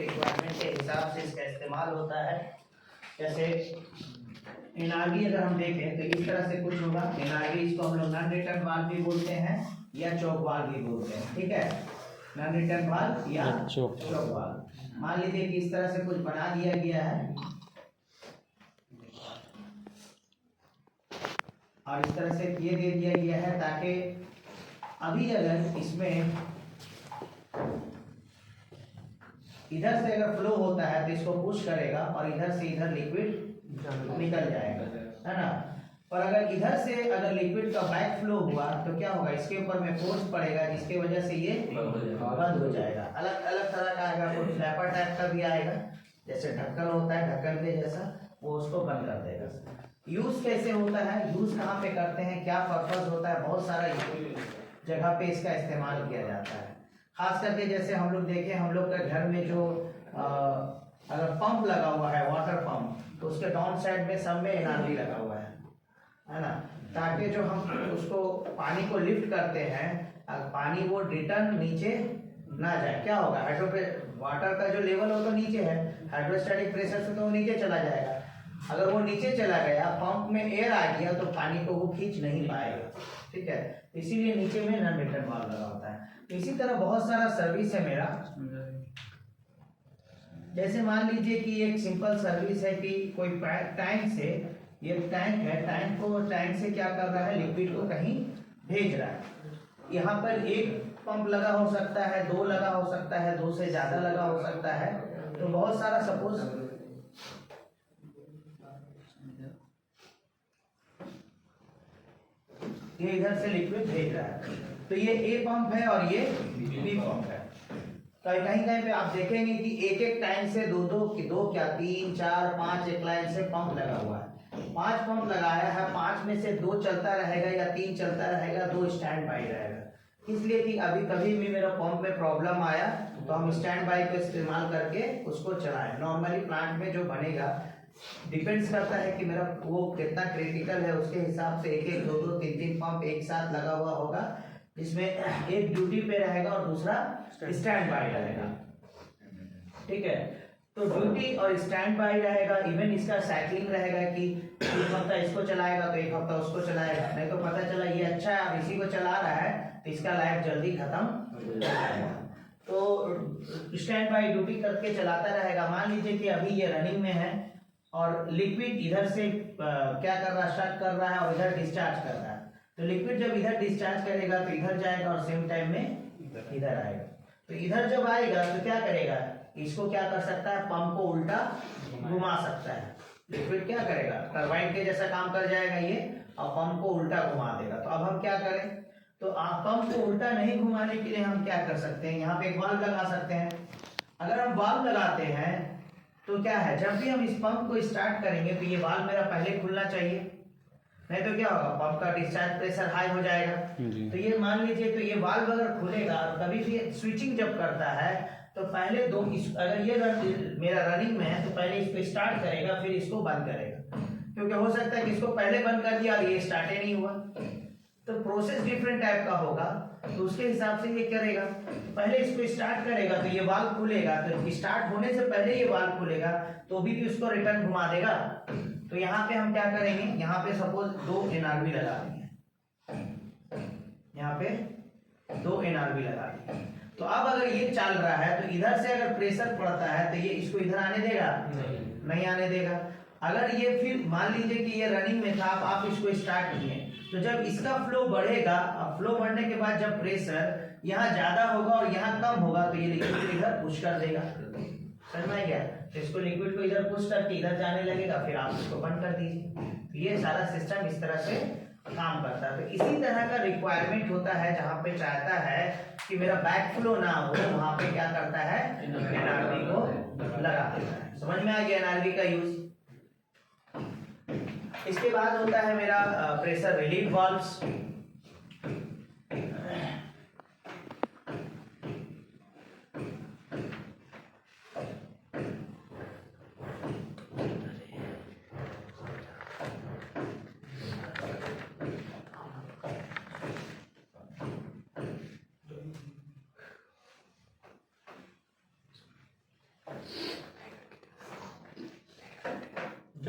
Requirement के हिसाब से इसका इस्तेमाल होता है। जैसे एनआरवी अगर हम देखें तो इस तरह से कुछ होगा। एनआरवी इसको हम लोग नॉन रिटर्न वाल्व भी बोलते हैं या चौक वाल्व भी बोलते हैं, ठीक है। नॉन रिटर्न वाल्व या चौक वाल्व। मान लीजिए कि इस तरह से कुछ बना दिया गया है और इस तरह से ये दे दिया गया है ताकि अभी अगर इसमें इधर से अगर फ्लो होता है तो इसको पुश करेगा और इधर से इधर लिक्विड निकल जाएगा, है ना। और अगर इधर से अगर लिक्विड का बैक फ्लो हुआ तो क्या होगा, इसके ऊपर में फोर्स पड़ेगा जिसकी वजह से ये बंद हो जाएगा। अलग अलग तरह का आएगा, कुछ फ्लैपर टाइप का भी आएगा, जैसे ढक्कन होता है ढक्कन के जैसा, वो उसको बंद कर देगा। यूज कैसे होता है, यूज कहाँ पे करते हैं, क्या पर्पज होता है, बहुत सारा जगह पे इसका इस्तेमाल किया जाता है। खास करके जैसे हम लोग देखें, हम लोग का घर में जो अगर पंप लगा हुआ है वाटर पंप, तो उसके डाउन साइड में सब में एनआरवी लगा हुआ है ना, ताकि जो हम उसको पानी को लिफ्ट करते हैं पानी वो रिटर्न नीचे ना जाए। क्या होगा, वाटर का जो लेवल हो तो नीचे है, हाइड्रोस्टैटिक प्रेशर से तो वो नीचे चला जाएगा। अगर वो नीचे चला गया, पंप में एयर आ गया तो पानी को वो खींच नहीं पाएगा, ठीक है। इसीलिए नीचे में नॉन रिटर्न वाल्व लगा होता है। इसी तरह बहुत सारा सर्विस है मेरा। जैसे मान लीजिए कि एक सिंपल सर्विस है कि कोई टैंक से, ये टैंक है, टैंक से क्या कर रहा है, लिक्विड को कहीं भेज रहा है। यहाँ पर एक पंप लगा हो सकता है, दो लगा हो सकता है, दो से ज्यादा लगा हो सकता है। तो बहुत सारा सपोज ये इधर से लिक्विड भेज रहा है, तो ये ए पंप है और ये बी पंप है। तो कहीं कहीं पे आप देखेंगे कि एक एक टाइम से दो क्या 3 4 5 एक लाइन से पंप लगा हुआ है। 5 पंप लगाया है, 5 में से 2 चलता रहेगा या 3 चलता रहेगा, 2 स्टैंड बाई रहेगा। इसलिए कि अभी कभी भी मेरा पंप में प्रॉब्लम आया तो हम स्टैंड बाई को इस्तेमाल करके उसको चलाएं। नॉर्मली प्लांट में जो बनेगा डिपेंड्स करता है कि मेरा वो कितना क्रिटिकल है, उसके हिसाब से एक एक दो दो तीन तीन पंप एक साथ लगा हुआ होगा, जिसमें एक ड्यूटी पे रहेगा और दूसरा स्टैंड बाय रहेगा, ठीक है। तो ड्यूटी और स्टैंड बाय रहेगा। इवन इसका साइकिलिंग रहेगा कि एक हफ्ता इसको चलाएगा तो एक हफ्ता उसको चलाएगा, नहीं तो पता चला ये अच्छा है अब इसी को चला रहा है तो इसका लाइफ जल्दी खत्म हो जाएगा। तो स्टैंड बाय ड्यूटी करके चलाता रहेगा। मान लीजिए कि अभी ये रनिंग में है और लिक्विड इधर से क्या कर रहा है, स्टक कर रहा है और इधर डिस्चार्ज कर रहा है। तो लिक्विड जब इधर डिस्चार्ज करेगा तो इधर जाएगा और सेम टाइम में इधर आएगा। तो इधर जब आएगा तो क्या करेगा, इसको क्या कर सकता है, पंप को उल्टा घुमा सकता है। लिक्विड क्या करेगा, टरबाइन के जैसा काम कर जाएगा ये और पंप को उल्टा घुमा देगा। तो अब हम क्या करें, तो पंप को उल्टा नहीं घुमाने के लिए हम क्या कर सकते हैं, यहाँ पे एक वाल्व लगा सकते हैं। अगर हम वाल्व लगाते हैं तो क्या है, जब भी हम इस पंप को स्टार्ट करेंगे तो ये वाल्व मेरा पहले खुलना चाहिए, नहीं तो क्या होगा, पंप का डिस्चार्ज प्रेशर हाई हो जाएगा। तो ये मान लीजिए तो ये वाल्व अगर खुलेगा और कभी भी स्विचिंग जब करता है तो पहले अगर ये मेरा रनिंग में है तो पहले इसको स्टार्ट करेगा फिर इसको बंद करेगा, क्योंकि हो सकता है कि इसको पहले बंद कर दिया और ये स्टार्ट ही नहीं हुआ। तो प्रोसेस डिफरेंट टाइप का होगा, तो उसके हिसाब से ये करेगा, पहले इसको स्टार्ट करेगा तो ये वाल्व खुलेगा, तो स्टार्ट होने से पहले ये वाल्व खुलेगा तो भी उसको रिटर्न घुमा देगा। तो यहाँ पे हम क्या करेंगे, यहाँ पे सपोज 2 एनआरवी लगा देंगे, यहाँ पे 2 एनआरवी लगा देंगे। तो अब अगर ये चल रहा है तो इधर से अगर प्रेशर पड़ता है तो ये इसको इधर आने देगा, नहीं आने देगा। अगर ये फिर मान लीजिए कि ये रनिंग में था, आप इसको स्टार्ट किए, तो जब इसका फ्लो बढ़ेगा, फ्लो बढ़ने के बाद जब प्रेशर यहाँ ज्यादा होगा और यहाँ कम होगा तो ये लिक्विड इधर पुश कर देगा, समझ में गया। तो इसको लिक्विड को इधर पुश करके इधर जाने लगेगा, फिर आप इसको बंद कर दीजिए। तो ये सारा सिस्टम इस तरह से काम करता है। तो इसी तरह का रिक्वायरमेंट होता है जहाँ पे चाहता है कि मेरा बैक फ्लो ना हो, वहां पे क्या करता है, एनआरवी को लगा देता है। समझ में आ गया एनआरवी का यूज। इसके बाद होता है मेरा प्रेशर रिलीफ वाल्व्स।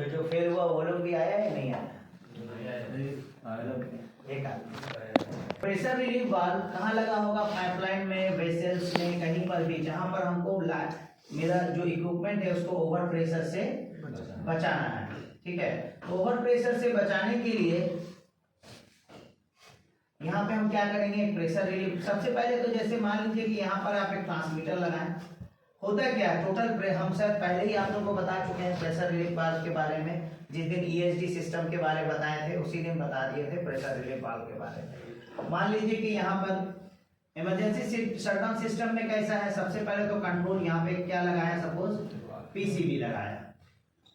जो फेल हुआ वो लोग भी आया या नहीं आया? प्रेशर रिलीफ वाल्व कहाँ लगा होगा? पाइपलाइन में, वेसल्स में, कहीं पर भी जहां पर हमको मेरा जो इक्विपमेंट है उसको ओवर प्रेशर से बचाना है। ठीक है, ओवर प्रेशर से बचाने के लिए यहाँ पे हम क्या करेंगे? प्रेशर रिलीफ सबसे पहले तो जैसे मान लीजिए कि यहाँ पर आप एक ट्रांसमीटर लगाएं। होता क्या है टोटल, हम शायद पहले ही आप लोगों को बता चुके हैं प्रेशर रिलीफ वाल्व के बारे में। जिस दिन ईएसडी सिस्टम के बारे में बताए थे उसी दिन बता दिए थे प्रेशर रिलीफ वाल्व के बारे में। मान लीजिए कि यहाँ पर इमरजेंसी शटडाउन सिस्टम में कैसा है? सबसे पहले तो कंट्रोल यहाँ पे क्या लगाया? सपोज पीसीबी लगाया।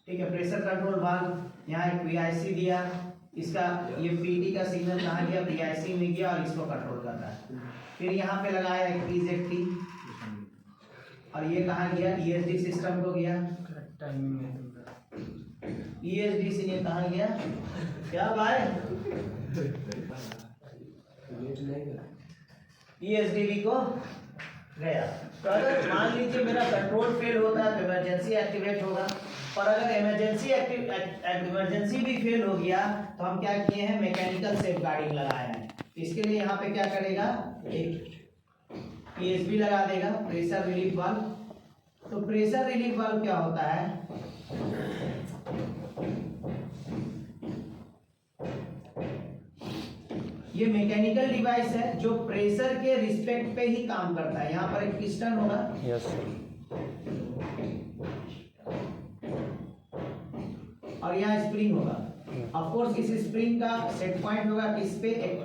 ठीक है, प्रेशर कंट्रोल वाल्व, यहाँ एक पीआईसी दिया, इसका ये पीडी का सिग्नल कहाँ गया? पीआईसी में गया और इसको कंट्रोल करता है। फिर यहाँ पे लगाया एक पीजेटी और ये कहाँ गया? ईएसडी सिस्टम को गया। ईएसडी से ये कहाँ गया? क्या भाई? ईएसडीबी को गया। तो अगर मान लीजिए मेरा कंट्रोल फेल होता है तो इमरजेंसी एक्टिवेट होगा, और अगर इमरजेंसी भी फेल हो गया तो हम क्या किए हैं? मैकेनिकल सेफ गार्डिंग लगाए हैं। इसके लिए यहाँ पे क्या करेगा? एक पीएसबी लगा देगा, प्रेशर रिलीफ वाल्व। तो प्रेशर रिलीफ वाल्व क्या होता है? ये मैकेनिकल डिवाइस है जो प्रेशर के रिस्पेक्ट पे ही काम करता है। यहाँ पर एक पिस्टन होगा, यस, और यहाँ स्प्रिंग होगा। ऑफ कोर्स इस स्प्रिंग का सेट पॉइंट होगा, इस पे एक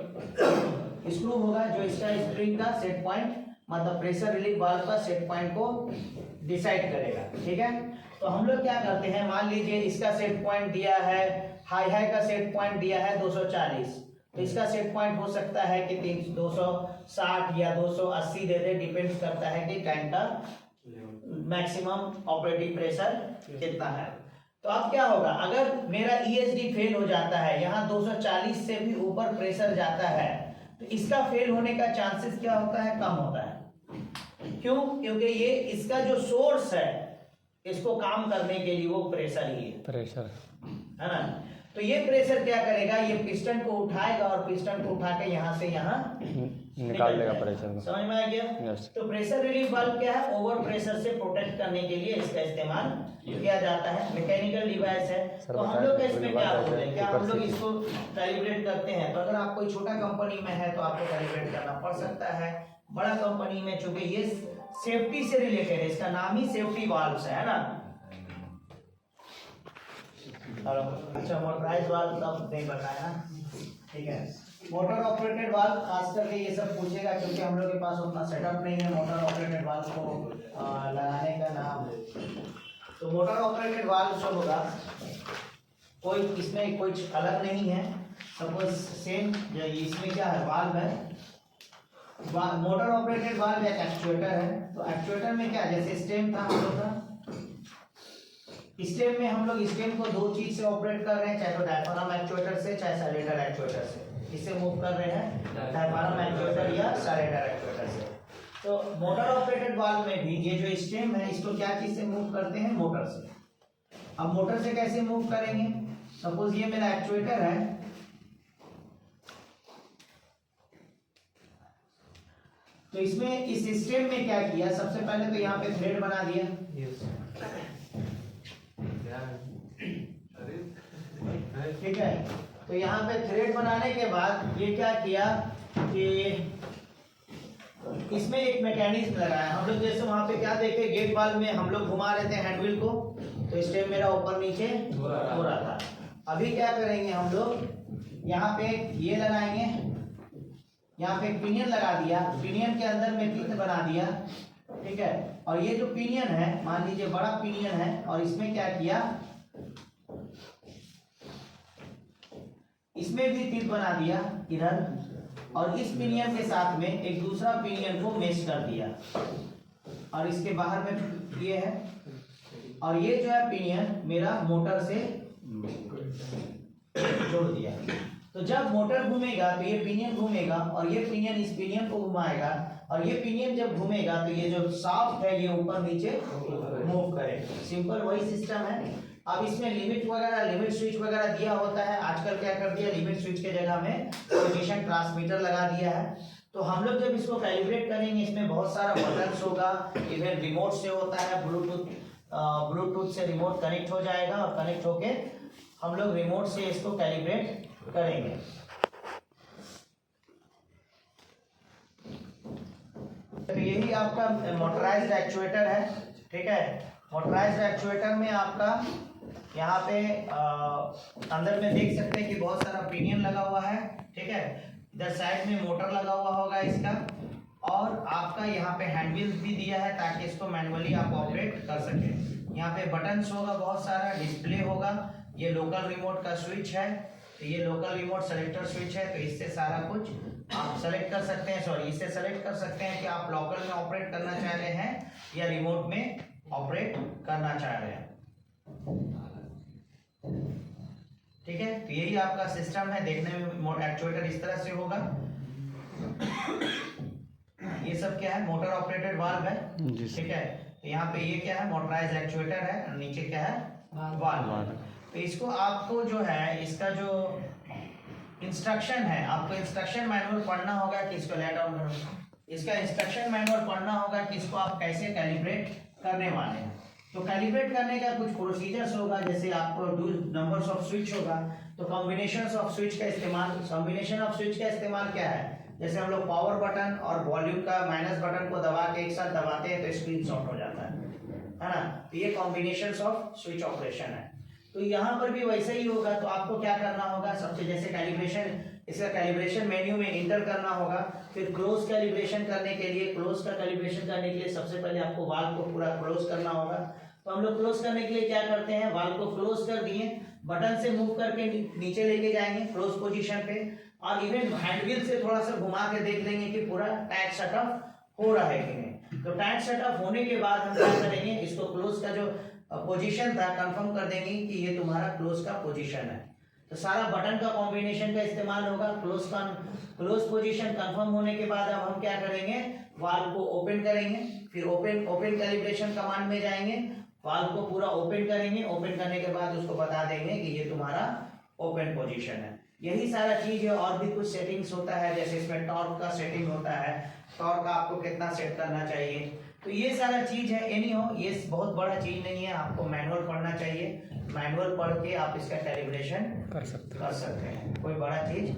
स्क्रू होगा जो इसका स्प्रिंग का सेट पॉइंट, मतलब प्रेशर रिलीफ वाल्व का सेट पॉइंट को डिसाइड करेगा। ठीक है, तो हम लोग क्या करते हैं? मान लीजिए इसका सेट पॉइंट दिया है, हाई का सेट पॉइंट दिया है 240, तो इसका सेट पॉइंट हो सकता है कि 260 या 280 दे दे, डिपेंड्स करता है कि टैंक का मैक्सिमम ऑपरेटिंग प्रेशर कितना है। तो अब क्या होगा? अगर मेरा ईएसडी फेल हो जाता है, यहाँ 240 से भी ऊपर प्रेशर जाता है, तो इसका फेल होने का चांसेस क्या होता है? कम होता है। क्यों? क्योंकि ये इसका जो सोर्स है इसको काम करने के लिए वो प्रेशर ही है, प्रेशर है ना। तो ये प्रेशर क्या करेगा? ये पिस्टन को उठाएगा और पिस्टन को उठा के यहाँ से यहाँ निकाल देगा प्रेशर को। समझ में आ गया? यस। तो प्रेशर रिलीफ वाल्व क्या है? ओवर प्रेशर से प्रोटेक्ट करने के लिए इसका इस्तेमाल किया जाता है। मैकेनिकल डिवाइस है। तो हम लोग इसमें क्या बोलते हैं? क्या हम लोग इसको कैलिब्रेट करते हैं? तो अगर आप कोई छोटा कंपनी में है तो आपको कैलिब्रेट करना पड़ सकता है। बड़ा कंपनी में चूंकि ये सेफ्टी से रिलेटेड है, इसका नाम ही सेफ्टी वाल्व है ना। अच्छा, मोटराइज वाल्व तब नहीं बताया ना। ठीक है, मोटर ऑपरेटेड वाल्व खास करके ये सब पूछेगा क्योंकि हम लोग के पास उतना सेटअप नहीं है मोटर ऑपरेटेड वाल्व को लगाने का नाम। तो मोटर ऑपरेटेड वाल्व जो होगा कोई इसमें कुछ अलग नहीं है। सपोज सेम इसमें क्या है? वाल्व है, मोटर ऑपरेटेड वाल्व एक एक्चुएटर है। तो एक्चुएटर में क्या, जैसे स्टेम था हम लोग का, स्टेम में हम लोग स्टेम को दो चीज से ऑपरेट कर रहे हैं, चाहे तो डायफ्राम एक्चुएटर से चाहे साइलेंडर एक्चुएटर से। इससे मूव कर रहे हैं डायफ्राम एक्चुएटर या साइलेंडर एक्चुएटर से। तो मोटर ऑपरेटेड वाल्व में भी ये जो स्टेम है इसको क्या चीज से मूव करते हैं? मोटर से। अब मोटर से कैसे मूव करेंगे? सपोज ये मेरा एक्चुएटर है, तो इसमें इस सिस्टम में क्या किया? सबसे पहले तो यहाँ पे थ्रेड बना दिया। ठीक है, तो यहाँ पे थ्रेड बनाने के बाद ये क्या किया कि इसमें एक मैकेनिज्म लगाया हम लोग। जैसे वहां पे क्या देखे, गेट वाल्व में हम लोग घुमा रहे थे हैंडविल को, तो स्टेम मेरा ऊपर नीचे हो रहा था। अभी क्या करेंगे हम लोग? यहाँ पे ये लगाएंगे, यहाँ पे एक पिनियन लगा दिया, पिनियन के अंदर में टीथ बना दिया। ठीक है, और ये जो पिनियन है, मान लीजिए बड़ा पिनियन है, और इसमें क्या किया? इसमें भी टीथ बना दिया इधर, और इस पिनियन के साथ में एक दूसरा पिनियन को मेश कर दिया, और इसके बाहर में ये है, और ये जो है पिनियन मेरा मोटर से जोड़ दिया। तो जब मोटर घूमेगा तो ये पिनियन घूमेगा, और ये पिनियन इस पिनियन को घुमाएगा, और ये पिनियन जब घूमेगा तो ये जो शाफ्ट है ये ऊपर नीचे मूव करेगा। सिंपल वही सिस्टम है। अब इसमें लिमिट वगैरह, लिमिट स्विच वगैरह दिया होता है। आजकल क्या कर दिया, लिमिट स्विच के जगह में पोजीशन ट्रांसमीटर लगा दिया है। तो हम लोग जब इसको कैलिब्रेट करेंगे, इसमें बहुत सारा बटन्स होगा, इवन रिमोट से होता है, ब्लूटूथ से रिमोट कनेक्ट हो जाएगा और कनेक्ट होके हम लोग रिमोट से इसको कैलिब्रेट करेंगे। तो यही आपका मोटराइज्ड एक्चुएटर है, ठीक है। मोटराइज्ड एक्चुएटर में आपका यहाँ पे अंदर में देख सकते हैं कि बहुत सारा पिनियन लगा हुआ है, ठीक है। इधर साइड में मोटर लगा हुआ होगा इसका, और आपका यहाँ पे हैंडविल्स भी दिया है ताकि इसको मैनुअली आप ऑपरेट कर सकें। यहाँ पे बटन्स होगा, बहुत सारा डिस्प्ले होगा। ये लोकल रिमोट का स्विच है, तो ये लोकल रिमोट सेलेक्टर स्विच है, तो इससे सारा कुछ आप सेलेक्ट कर सकते हैं। सॉरी, इससे सेलेक्ट कर सकते हैं कि आप लोकल में ऑपरेट करना चाह रहे हैं या रिमोट में ऑपरेट करना चाह रहे हैं, ठीक है। तो यही आपका सिस्टम है। देखने में एक्चुएटर इस तरह से होगा। ये सब क्या है, मोटर ऑपरेटेड वाल्व है, ठीक है। तो यहाँ पे ये क्या है, मोटराइज्ड एक्चुएटर है, और नीचे क्या है, वाल्व। तो इसको आपको जो है, इसका जो इंस्ट्रक्शन है, आपको इंस्ट्रक्शन मैनुअल पढ़ना होगा कि इसको लेट डाउन करो। इसका इंस्ट्रक्शन मैनुअल पढ़ना होगा कि इसको आप कैसे कैलिब्रेट करने वाले हैं। तो कैलिब्रेट करने का कुछ प्रोसीजर्स होगा, जैसे आपको नंबर्स ऑफ स्विच होगा, तो कॉम्बिनेशंस ऑफ स्विच का इस्तेमाल। कॉम्बिनेशन ऑफ स्विच का इस्तेमाल क्या है, जैसे हम लोग पावर बटन और वॉल्यूम का माइनस बटन को दबा के एक साथ दबाते हैं तो स्क्रीन शॉट हो जाता है ना। तो ये कॉम्बिनेशंस ऑफ स्विच ऑपरेशन है। तो यहाँ पर भी वैसे ही होगा। तो आपको क्या करना होगा, सबसे जैसे कैलिब्रेशन, इसका कैलिब्रेशन मेन्यू में इंटर करना होगा। फिर क्लोज कैलिब्रेशन करने के लिए, क्लोज का कैलिब्रेशन करने के लिए सबसे पहले आपको वाल्व को पूरा क्लोज करना होगा। तो हम लोग क्लोज करने के लिए क्या करते हैं, वाल्व को क्लोज कर दिए, बटन से मूव करके नीचे लेके जाएंगे क्लोज पोजीशन पे, और इवन हैंडविल से थोड़ा सा घुमा के देख लेंगे कि पूरा टाइट शटअप हो रहा है कि नहीं। तो टाइट शटअप होने के बाद हम क्या करेंगे, इसको क्लोज का जो पोजीशन था कंफर्म कर देंगे कि ये तुम्हारा क्लोज का पोजीशन है। तो सारा बटन का कॉम्बिनेशन का इस्तेमाल होगा। क्लोज पोजीशन कंफर्म होने के बाद अब हम क्या करेंगे, वाल्व को ओपन करेंगे। फिर ओपन कैलिब्रेशन कमांड में जाएंगे, वाल्व को पूरा ओपन करेंगे। ओपन करने के बाद उसको बता देंगे कि ये तुम्हारा ओपन पोजीशन है। यही सारा चीज है। और भी कुछ सेटिंग्स होता है, जैसे इसमें टॉर्क का सेटिंग होता है, टॉर्क आपको कितना सेट करना चाहिए। तो ये सारा चीज है। एनी हो, ये बहुत बड़ा चीज नहीं है, आपको मैनुअल पढ़ना चाहिए। मैनुअल पढ़ के आप इसका कैलिब्रेशन कर सकते हैं, कोई बड़ा चीज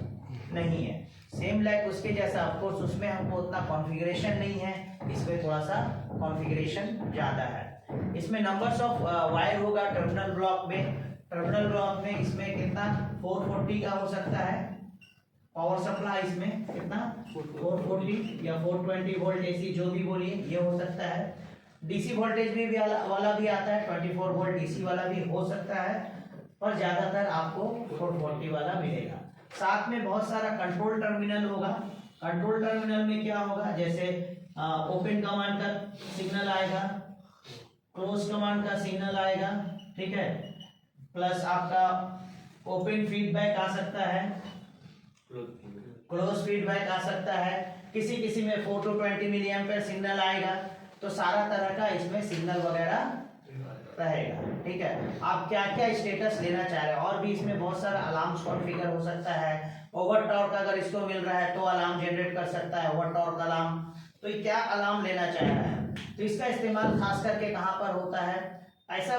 नहीं है। सेम लाइक उसके जैसा, ऑफकोर्स उसमें हमको उतना कॉन्फ़िगरेशन नहीं है, इसमें थोड़ा सा कॉन्फ़िगरेशन ज्यादा है। इसमें नंबर्स ऑफ वायर होगा टर्मिनल ब्लॉक में। टर्मिनल ब्लॉक में इसमें कितना 440 का हो सकता है पावर सप्लाई। इसमें कितना 440 या 420 वोल्ट एसी, जो भी बोलिए, ये हो सकता है। डीसी वोल्टेज भी वाला भी आता है, 24 वोल्ट डीसी वाला भी हो सकता है, पर ज्यादातर आपको 440 वाला मिलेगा। साथ में बहुत सारा कंट्रोल टर्मिनल होगा। कंट्रोल टर्मिनल में क्या होगा, जैसे ओपन कमांड का सिग्नल आएगा, क्लोज कमांड का सिग्नल आएगा, ठीक है। प्लस आपका ओपन फीडबैक आ सकता है, क्लोज फीडबैक आ सकता है, किसी में 4 to 20 मिली एम्पीयर सिग्नल आएगा। तो सारा तरह का इसमें सिग्नल वगैरह रहेगा, ठीक है। आप क्या क्या स्टेटस लेना चाह रहे हैं, और भी इसमें बहुत सारा अलार्म्स कॉन्फ़िगर हो सकता है। ओवर टॉर्क अगर इसको मिल रहा है तो अलार्म जनरेट कर सकता है, ओवर टॉर्क अलार्म। तो ये क्या अलार्म लेना चाह रहा है, तो इसका इस्तेमाल खास करके कहाँ पर होता है, ऐसा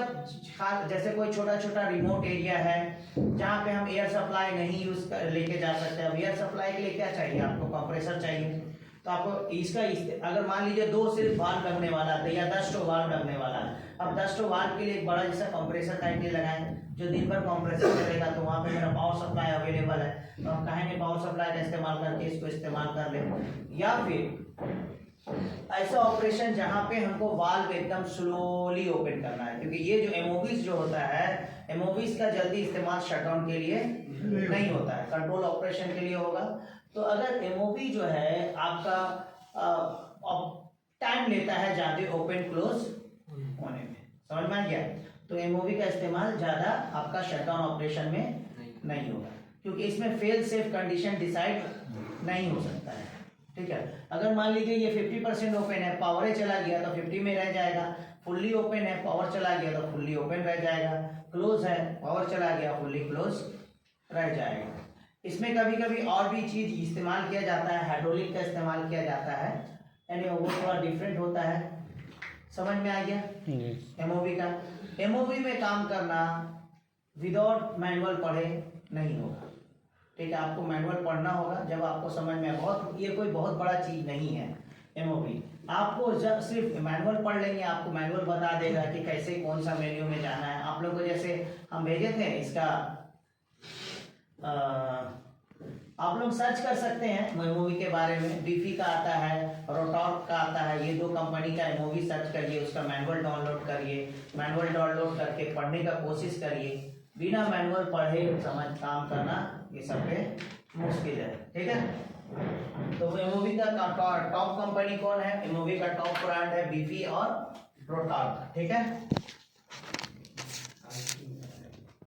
जैसे कोई छोटा छोटा रिमोट एरिया है जहाँ पे हम एयर सप्लाई नहीं लेके जा सकते। अब एयर सप्लाई के लिए क्या चाहिए, आपको कंप्रेसर चाहिए। तो आपको इसका अगर मान लीजिए 2 सिर्फ वाल्व लगने वाला है या 10 वाल्व लगने वाला है, अब 10 वाल्व के लिए एक बड़ा जैसा कंप्रेसर टाइप लगाएं जो दिन भर कंप्रेसर चलेगा। तो वहाँ पे मेरा पावर सप्लाई अवेलेबल है, तो हम कहेंगे पावर सप्लाई का इस्तेमाल करके इसको इस्तेमाल कर ले। या फिर ऐसा ऑपरेशन जहां पे हमको वाल्व एकदम स्लोली ओपन करना है, क्योंकि ये जो एमओवीज जो होता है, एमओवीज का जल्दी इस्तेमाल शटडाउन के लिए नहीं होता है, कंट्रोल ऑपरेशन के लिए होगा। तो अगर एमओवी जो है आपका टाइम लेता है ज्यादा ओपन क्लोज होने में, समझ में आ गया, तो एमओवी का इस्तेमाल ज्यादा आपका शटडाउन ऑपरेशन में नहीं होगा, क्योंकि इसमें फेल सेफ कंडीशन डिसाइड नहीं हो सकता है। ठीक है। अगर मान लीजिए ये 50% ओपन है, पावर चला गया तो 50 में रह जाएगा। फुल्ली ओपन है, पावर चला गया तो फुल्ली ओपन रह जाएगा। क्लोज है, पावर चला गया, फुल्ली क्लोज रह जाएगा। इसमें कभी कभी और भी चीज इस्तेमाल किया जाता है, हाइड्रोलिक का इस्तेमाल किया जाता है, यानी वो थोड़ा डिफरेंट होता है। समझ में आ गया एमओवी का। एमओवी में काम करना विदाउट मैनुअल पढ़े नहीं होगा, ठीक है। आपको मैनुअल पढ़ना होगा जब आपको समझ में, बहुत ये कोई बहुत बड़ा चीज नहीं है एमओवी। आपको जब सिर्फ मैनुअल पढ़ लेंगे, आपको मैनुअल बता देगा कि कैसे कौन सा मेन्यू में जाना है। आप लोग को जैसे हम भेजे थे इसका, आप लोग सर्च कर सकते हैं एमओवी के बारे में। बीफी का आता है, रोटॉर्क का आता है, ये दो कंपनी का एमओवी सर्च करिए, उसका मैनुअल डाउनलोड करिए। मैनुअल डाउनलोड करके पढ़ने का कोशिश करिए। बिना मैनुअल पढ़े समझ काम करना ये सब पे मुश्किल है, ठीक है। तो एमओवी का टॉप कंपनी कौन है? एमओवी का टॉप ब्रांड है बीफी और रोटॉर्क, ठीक है।